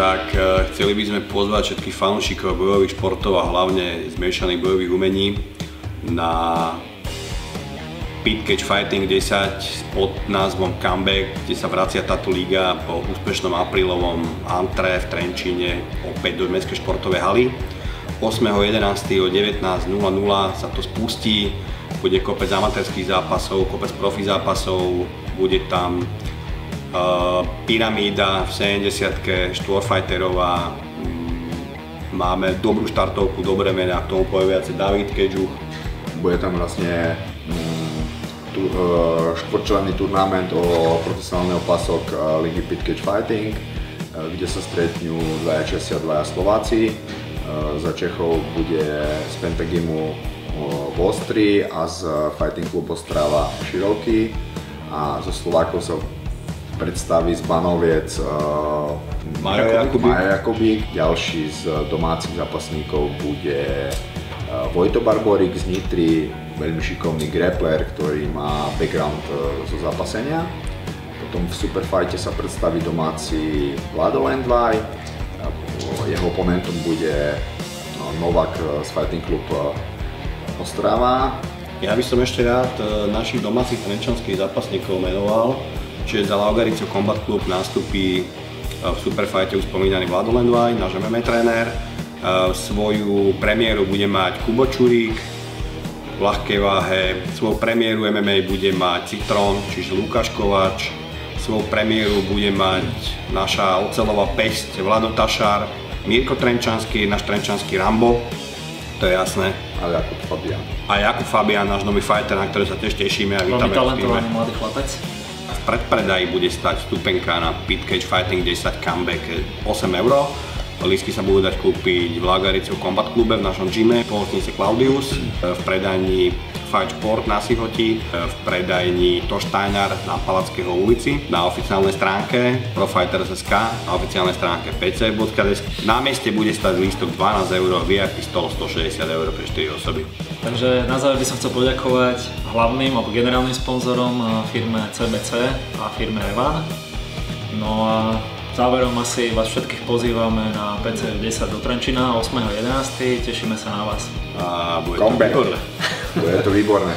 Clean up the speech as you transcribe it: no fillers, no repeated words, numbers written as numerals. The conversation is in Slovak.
tak chceli by sme pozvať všetkých fanúšikov bojových športov a hlavne zmiešaných bojových umení na Pit Cage Fighting 10 pod názvom Comeback, kde sa vracia táto liga po úspešnom aprílovom antre v Trenčíne opäť do mestskej športovej haly. 8.11. o 19.00 sa to spustí, bude kopec amatérských zápasov, kopec profi zápasov, bude tam pyramída v 70-ke, štvorfajterová, máme dobrú štartovku, dobré mená, k tomu povie viacej David Kedžuch. Bude tam vlastne štvorčlenný turnament o profesionálny opasok ligy Pit Cage Fighting, kde sa stretnú dvaja Česi a dvaja Slováci. Za Čechov bude z Pentagimu v Ostri a z Fighting Club Ostrava Široky a zo Slovákov sa predstaví z Banoviec Majo Jakubík. Ďalší z domácich zápasníkov bude Vojto Barborík z Nitry, veľmi šikovný grappler, ktorý má background zo zápasenia. Potom v Superfighte sa predstaví domáci Vlado Lendvaj. Jeho oponentom bude Novak z Fighting Club Ostrava. Ja by som ešte rád našich domácich trenčanských zápasníkov menoval, čiže za Laugarico Combat Club nastupí v Superfighte už spomínaný Vlado Lendvaj, náš MMA tréner. Svoju premiéru bude mať Kubo Čurík v ľahkej váhe, svoju premiéru MMA bude mať Citrón, čiže Lukáš Kovač, svoju premiéru bude mať naša oceľová pesť Vlado Tašár, Mirko Trenčanský, náš trenčanský Rambo, to je jasné. A Jakub Fabián. A Jakub Fabián, náš nový fighter, na ktorý sa tiež tešíme a vítame. Veľmi talentovaný mladý chlapec. V predpredaji bude stať vstupenka na Pit Cage Fighting 10 Comeback 8 €. Lístky sa budú dať kúpiť v Laugarico Combat Clube v našom gyme, v pohostince Claudius, v predajni Fight Sport na Sihoti, v predajni Toštajnar na Palackého ulici, na oficiálnej stránke ProFighters.sk, na oficiálnej stránke pc.sk. Na mieste bude stať lístok 12 €, VIP stolo 160 € pre 4 osoby. Takže na záver by som chcel poďakovať hlavným alebo generálnym sponzorom firme CBC a firme Revan. No a záverom asi vás všetkých pozývame na PC 10 do Trenčína 8.11. Tešíme sa na vás. A bude to výborné. Bude to výborné.